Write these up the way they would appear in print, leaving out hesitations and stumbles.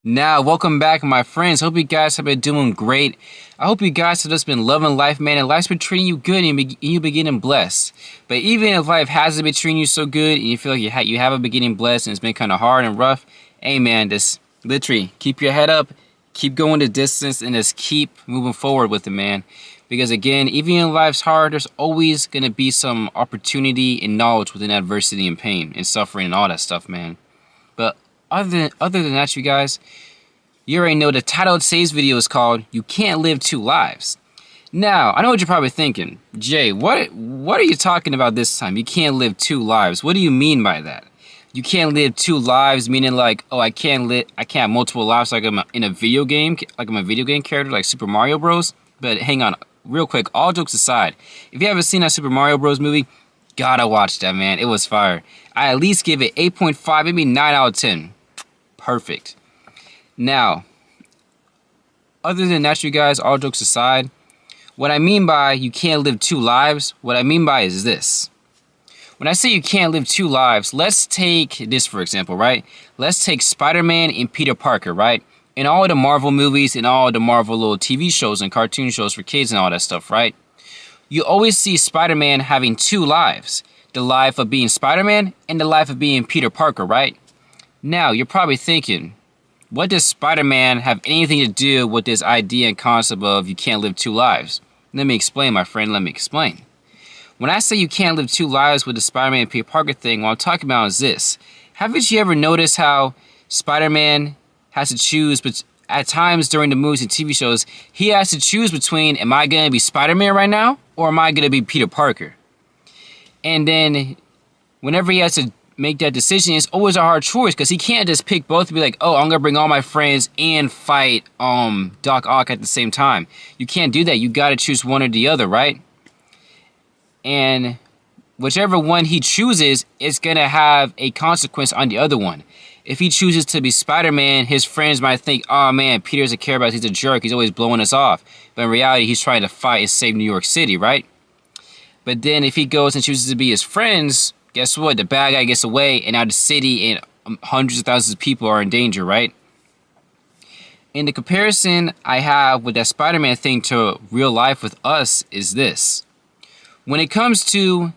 Now, welcome back, my friends. Hope you guys have been doing great. I hope you guys have just been loving life, man, and life's been treating you good and you been getting blessed. But even if life hasn't been treating you so good and you feel like you haven't been getting blessed and it's been kind of hard and rough, hey, man, just literally keep your head up, keep going the distance, and just keep moving forward with it, man. Because again, even in life's hard, there's always going to be some opportunity and knowledge within adversity and pain and suffering and all that stuff, man. But other than that, you guys, you already know the title of today's video is called "You Can't Live Two Lives." Now, I know what you're probably thinking, Jay. What are you talking about this time? You can't live two lives. What do you mean by that? You can't live two lives, meaning like, oh, I can't have multiple lives like I'm in a video game, like I'm a video game character, like Super Mario Bros. But hang on, real quick. All jokes aside, if you haven't seen that Super Mario Bros. Movie, gotta watch that, man. It was fire. I at least give it 8.5, maybe 9 out of 10. Perfect. Now, other than that, you guys, all jokes aside, what I mean by you can't live two lives, what I mean by is this. When I say you can't live two lives, let's take this for example, right? Let's take Spider-Man and Peter Parker, right? In all the Marvel movies and all the Marvel little TV shows and cartoon shows for kids and all that stuff, right? You always see Spider-Man having two lives. The life of being Spider-Man and the life of being Peter Parker, right? Now, you're probably thinking, what does Spider-Man have anything to do with this idea and concept of you can't live two lives? Let me explain, my friend. Let me explain. When I say you can't live two lives with the Spider-Man and Peter Parker thing, what I'm talking about is this. Haven't you ever noticed how Spider-Man has to choose, but at times during the movies and TV shows, he has to choose between, am I going to be Spider-Man right now, or am I going to be Peter Parker? And then, whenever he has to make that decision, it's always a hard choice because he can't just pick both and be like, oh, I'm gonna bring all my friends and fight Doc Ock at the same time. You can't do that. You gotta choose one or the other, right? And whichever one he chooses is gonna have a consequence on the other one. If he chooses to be Spider-Man, his friends might think, oh man, Peter doesn't care about us. He's a jerk. He's always blowing us off. But in reality, he's trying to fight and save New York City, right? But then if he goes and chooses to be his friends, guess what? The bad guy gets away, and now the city and hundreds of thousands of people are in danger, right? And the comparison I have with that Spider-Man thing to real life with us is this. When it comes to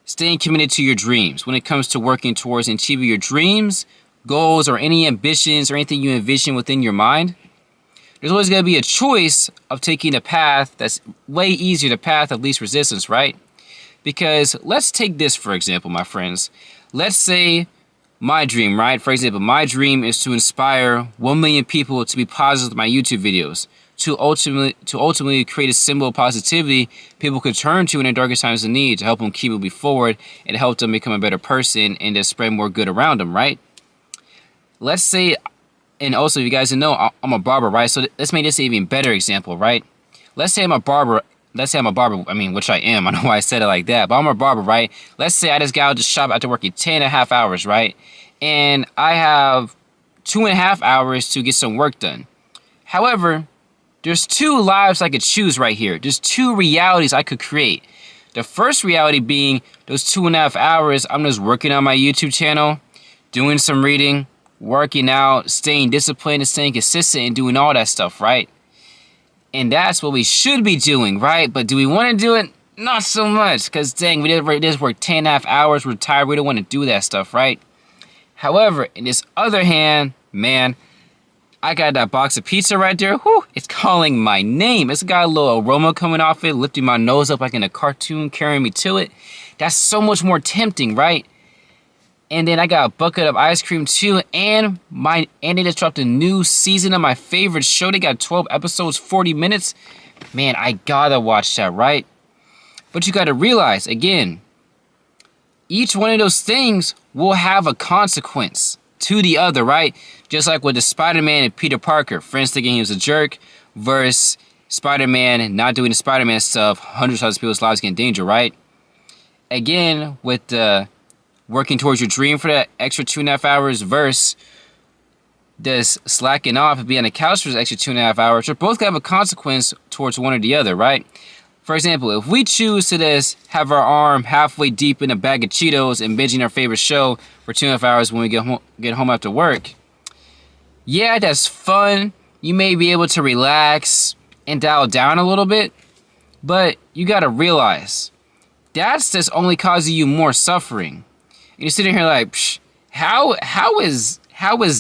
staying committed to your dreams, when it comes to working towards achieving your dreams, goals, or any ambitions or anything you envision within your mind, there's always going to be a choice of taking a path that's way easier, the path of least resistance, right? Because let's take this, for example, my friends. Let's say my dream, right? For example, my dream is to inspire 1 million people to be positive with my YouTube videos, to ultimately create a symbol of positivity people could turn to in their darkest times of need to help them keep moving forward and to help them become a better person and to spread more good around them, right? Let's say, and also, if you guys know, I'm a barber, right? So let's make this an even better example, right? Let's say I'm a barber, I mean, which I am. I know why I said it like that, but I'm a barber, right? Let's say I just got out to shop after working 10.5 hours, right? And I have 2.5 hours to get some work done. However, there's two lives I could choose right here. There's two realities I could create. The first reality being those 2.5 hours, I'm just working on my YouTube channel, doing some reading, working out, staying disciplined and staying consistent and doing all that stuff, right? And that's what we should be doing, right? But do we want to do it? Not so much, because dang, we just work 10.5 hours, we're tired, we don't want to do that stuff, right? However, in this other hand, man, I got that box of pizza right there. Whew, it's calling my name. It's got a little aroma coming off it, lifting my nose up like in a cartoon, carrying me to it. That's so much more tempting, right? And then I got a bucket of ice cream too, and they just dropped a new season of my favorite show. They got 12 episodes, 40 minutes. Man, I gotta watch that, right? But you gotta realize, again, each one of those things will have a consequence to the other, right? Just like with the Spider-Man and Peter Parker, friends thinking he was a jerk, versus Spider-Man not doing the Spider-Man stuff, hundreds of people's lives get in danger, right? Again, with the working towards your dream for that extra 2.5 hours versus this slacking off and being on the couch for the extra 2.5 hours, they're both going to have a consequence towards one or the other, right? For example, if we choose to just have our arm halfway deep in a bag of Cheetos and binging our favorite show for 2.5 hours when we get home after work, Yeah, that's fun. You may be able to relax and dial down a little bit, but you gotta realize that's just only causing you more suffering. And you're sitting here like, Psh, how is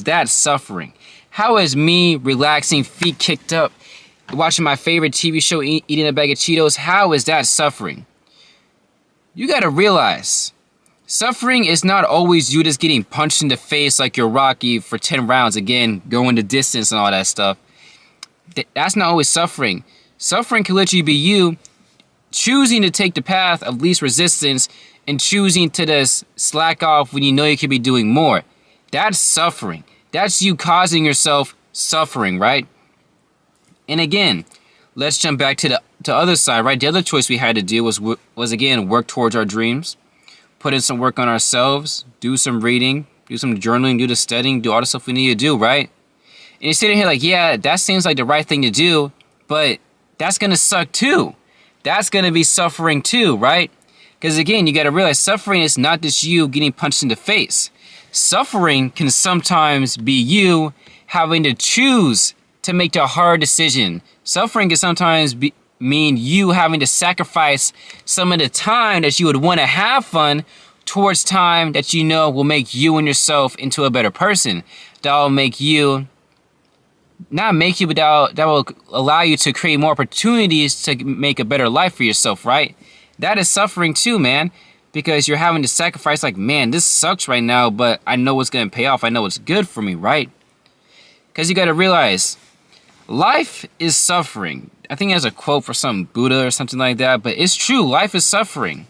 that suffering? How is me relaxing, feet kicked up, watching my favorite TV show, eating a bag of Cheetos? How is that suffering? You gotta realize, suffering is not always you just getting punched in the face like you're Rocky for 10 rounds, again, going the distance and all that stuff. That's not always suffering. Suffering can literally be you choosing to take the path of least resistance and choosing to just slack off when you know you could be doing more. That's suffering. That's you causing yourself suffering, right? And again, let's jump back to the other side, right? The other choice we had to do was again, work towards our dreams, put in some work on ourselves, do some reading, do some journaling, do the studying, do all the stuff we need to do, right? And you're sitting here like, yeah, that seems like the right thing to do, but that's going to suck too. That's going to be suffering too, right? Because again, you got to realize suffering is not just you getting punched in the face. Suffering can sometimes be you having to choose to make the hard decision. Suffering can sometimes mean you having to sacrifice some of the time that you would want to have fun towards time that you know will make you and yourself into a better person. That will make you, not make you, but that will allow you to create more opportunities to make a better life for yourself, right? That is suffering too, man. Because you're having to sacrifice like, man, this sucks right now, but I know it's going to pay off. I know it's good for me, right? Because you got to realize, life is suffering. I think there's a quote for some Buddha or something like that, but it's true. Life is suffering.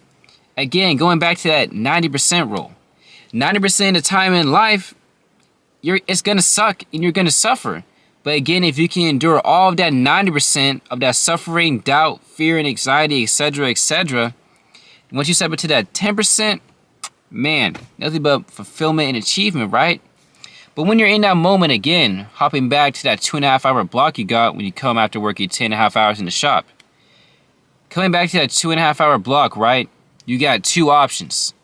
Again, going back to that 90% rule. 90% of the time in life, it's going to suck and you're going to suffer. But again, if you can endure all of that 90% of that suffering, doubt, fear, and anxiety, etc., once you step into that 10%, man, nothing but fulfillment and achievement, right? But when you're in that moment again, hopping back to that 2.5 hour block you got when you come after working 10.5 hours in the shop. Coming back to that 2.5 hour block, right? You got two options.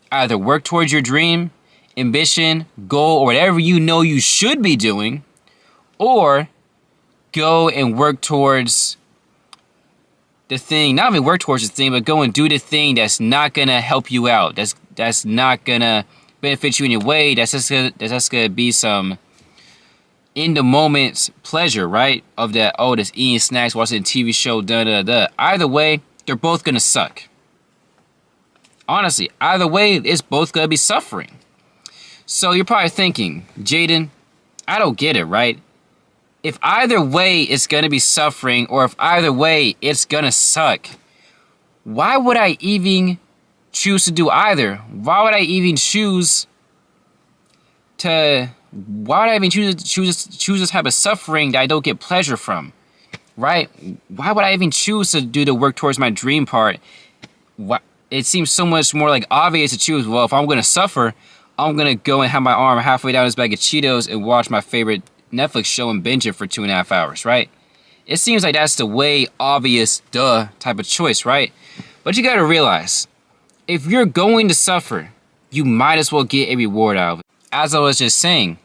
Either work towards your dream, ambition, goal, or whatever you know you should be doing, or go and work towards the thing, not even work towards the thing, but go and do the thing that's not gonna help you out. That's not gonna benefit you in any way. That's just gonna be some in the moment pleasure, right? Of that, oh, this eating snacks, watching a TV show, da. Either way, they're both gonna suck. Honestly, either way, it's both gonna be suffering. So you're probably thinking, Jaden, I don't get it, right? If either way it's going to be suffering, or if either way it's going to suck, why would I even choose to do either? Why would I even choose this type of suffering that I don't get pleasure from, right? Why would I even choose to do the work towards my dream part? It seems so much more like obvious to choose, well, if I'm going to suffer, I'm going to go and have my arm halfway down this bag of Cheetos and watch my favorite Netflix show and binge it for 2.5 hours, right? It seems like that's the way obvious, duh, type of choice, right? But you gotta realize, if you're going to suffer, you might as well get a reward out of it. As I was just saying,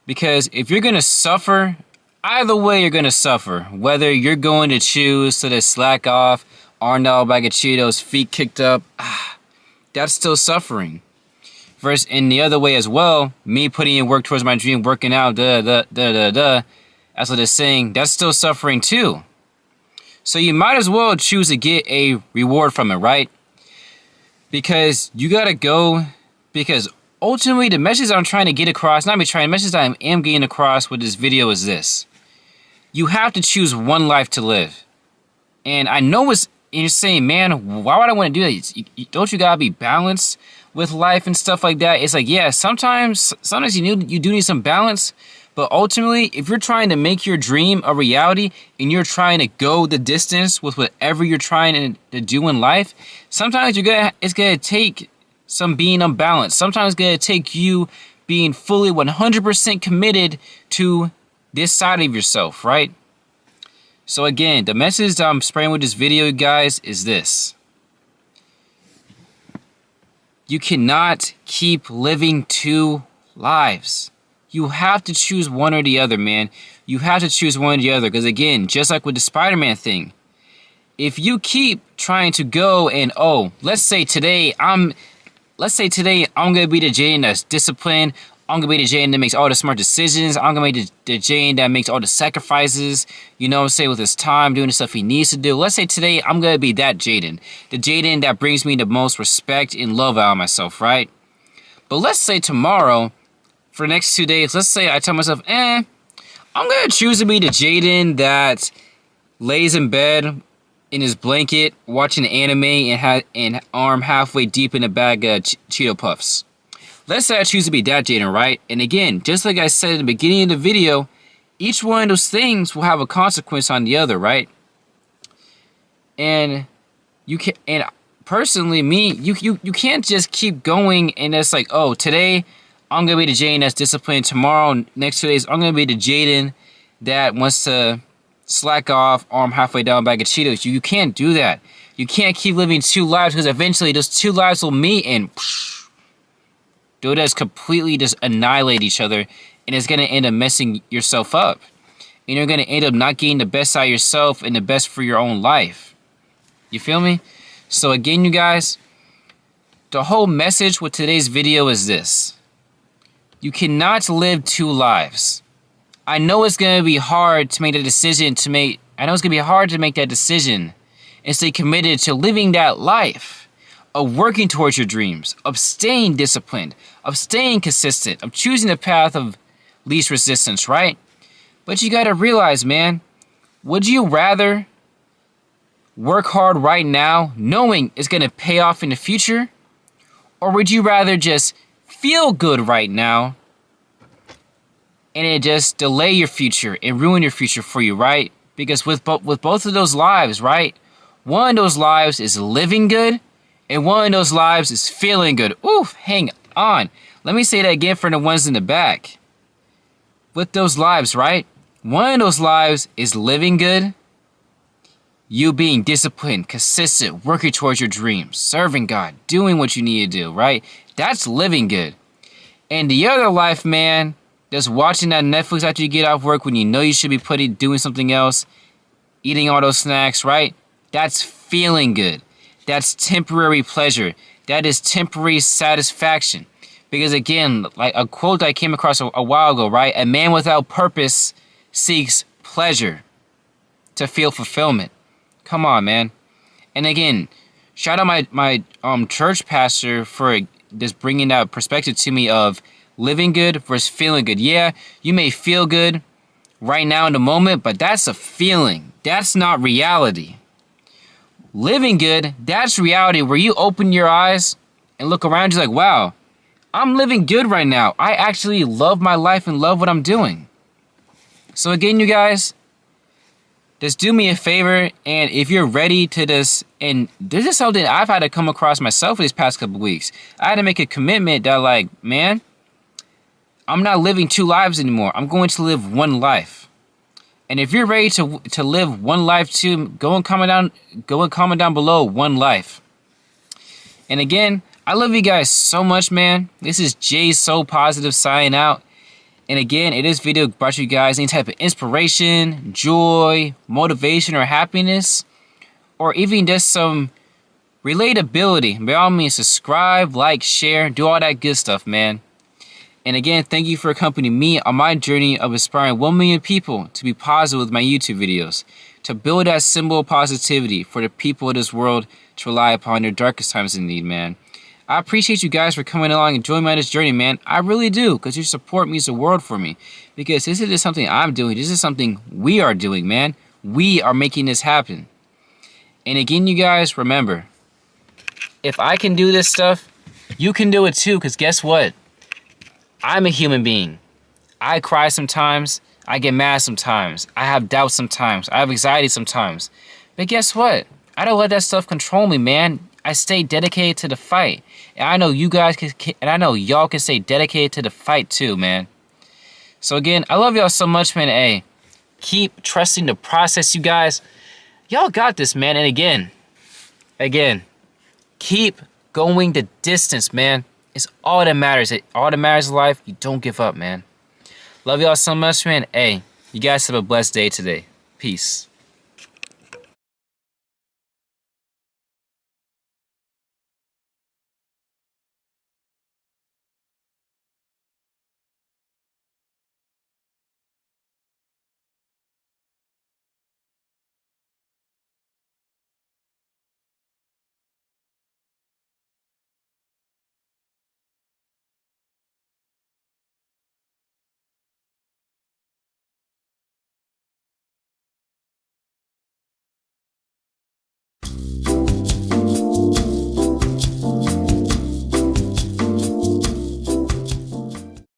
because if you're gonna suffer, either way you're gonna suffer. Whether you're going to choose to just slack off, arm down bag of Cheetos, feet kicked up, that's still suffering. Versus in the other way as well, me putting in work towards my dream, working out, as I was saying, that's still suffering too. So you might as well choose to get a reward from it, right? Because you gotta go, because ultimately the message I'm trying to get across, the message I am getting across with this video is this. You have to choose one life to live. And I know you're saying, man, why would I want to do that? Don't you gotta be balanced with life and stuff like that? It's like, yeah, sometimes you do need some balance, but ultimately, if you're trying to make your dream a reality and you're trying to go the distance with whatever you're trying to do in life, sometimes it's gonna take some being unbalanced. Sometimes it's gonna take you being fully 100% committed to this side of yourself, right? So again, the message that I'm spreading with this video, guys, is this. You cannot keep living two lives. You have to choose one or the other, man. You have to choose one or the other. Because again, just like with the Spider-Man thing, if you keep trying to go and, let's say today I'm gonna be the Jaden that's disciplined. I'm gonna be the Jaden that makes all the smart decisions. I'm gonna be the Jaden that makes all the sacrifices, you know what I'm saying, with his time, doing the stuff he needs to do. Let's say today I'm gonna be that Jaden. The Jaden that brings me the most respect and love out of myself, right? But let's say tomorrow, for the next 2 days, let's say I tell myself, I'm gonna choose to be the Jaden that lays in bed in his blanket watching anime and arm halfway deep in a bag of Cheeto Puffs. Let's say I choose to be that Jaden, right? And again, just like I said in the beginning of the video, each one of those things will have a consequence on the other, right? And personally, you can't just keep going and it's like, today I'm gonna be the Jaden that's disciplined. Tomorrow, next 2 days, I'm gonna be the Jaden that wants to slack off, arm halfway down a bag of Cheetos. You can't do that. You can't keep living two lives because eventually those two lives will meet and they'll just completely just annihilate each other, and it's going to end up messing yourself up. And you're going to end up not getting the best out of yourself and the best for your own life. You feel me? So again, you guys, the whole message with today's video is this. You cannot live two lives. I know it's going to be hard to make that decision and stay committed to living that life, of working towards your dreams, of staying disciplined, of staying consistent, of choosing the path of least resistance, right? But you got to realize, man, would you rather work hard right now knowing it's going to pay off in the future? Or would you rather just feel good right now and it just delay your future and ruin your future for you, right? Because with both of those lives, right? One of those lives is living good, and one of those lives is feeling good. Oof, hang on. Let me say that again for the ones in the back. With those lives, right? One of those lives is living good, you being disciplined, consistent, working towards your dreams, serving God, doing what you need to do, right? That's living good. And the other life, man, just watching that Netflix after you get off work when you know you should be doing something else, eating all those snacks, right? That's feeling good. That's temporary pleasure. That is temporary satisfaction. Because again, like a quote I came across a while ago, right? A man without purpose seeks pleasure to feel fulfillment. Come on, man. And again, shout out my church pastor for just bringing that perspective to me of living good versus feeling good. Yeah, you may feel good right now in the moment, but that's a feeling. That's not reality. Living good, that's reality, where you open your eyes and look around you like, wow, I'm living good right now. I actually love my life and love what I'm doing. So again, you guys, just do me a favor, and if you're ready to this, and this is something I've had to come across myself these past couple weeks. I had to make a commitment that, like, man, I'm not living two lives anymore. I'm going to live one life. And if you're ready to live one life too, go and comment down below one life. And again, I love you guys so much, man. This is Jay So Positive signing out. And again, if this video brought you guys any type of inspiration, joy, motivation, or happiness, or even just some relatability, by all means, subscribe, like, share, do all that good stuff, man. And again, thank you for accompanying me on my journey of inspiring 1 million people to be positive with my YouTube videos, to build that symbol of positivity for the people of this world to rely upon their darkest times in need, man. I appreciate you guys for coming along and joining me on this journey, man. I really do, because your support means the world for me. Because this isn't just something I'm doing. This is something we are doing, man. We are making this happen. And again, you guys, remember, if I can do this stuff, you can do it too, because guess what? I'm a human being. I cry sometimes. I get mad sometimes. I have doubts sometimes. I have anxiety sometimes. But guess what? I don't let that stuff control me, man. I stay dedicated to the fight. And I know you guys and I know y'all can stay dedicated to the fight too, man. So again, I love y'all so much, man. Hey, keep trusting the process, you guys. Y'all got this, man. And again, keep going the distance, man. It's all that matters. All that matters in life, you don't give up, man. Love y'all so much, man. Hey, you guys have a blessed day today. Peace.